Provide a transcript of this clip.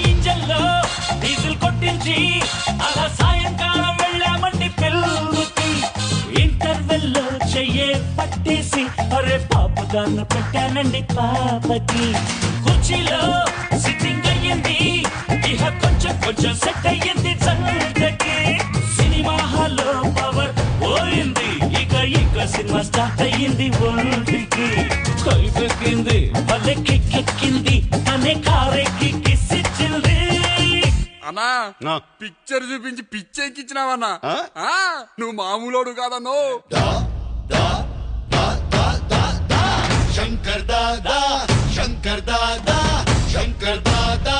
ఇంజన్లో diesel కొట్టించి అలా సాయంకాలం వెళ్ళామండి పెళ్ళుకి. ఇంటర్వెల్లో చెయ్యే పట్టేసి అరే పాపగాను పెట్టానండి పాపకి. కుర్చీలో సిట్టింగ్ అయ్యింది, ఇహ కొంచెం కొంచెం సెట్ అయ్యింది చల్లకి. సినిమా హాల్లో పవర్ పోయింది, ఇక సినిమా స్టార్ట్ అయ్యింది ఒంటికి. కైపెక్కింది భలే కిక్కెక్కింది, తనే కారెక్కి కిసిచ్చింది. అన్నా పిక్చర్ చూపించి పిచ్చెక్కిచ్చినావన్నా. నువ్వు మామూలోడు కాదన్నో. శంకర్ దాదా శంకర్ దాదా శంకర్ దాదా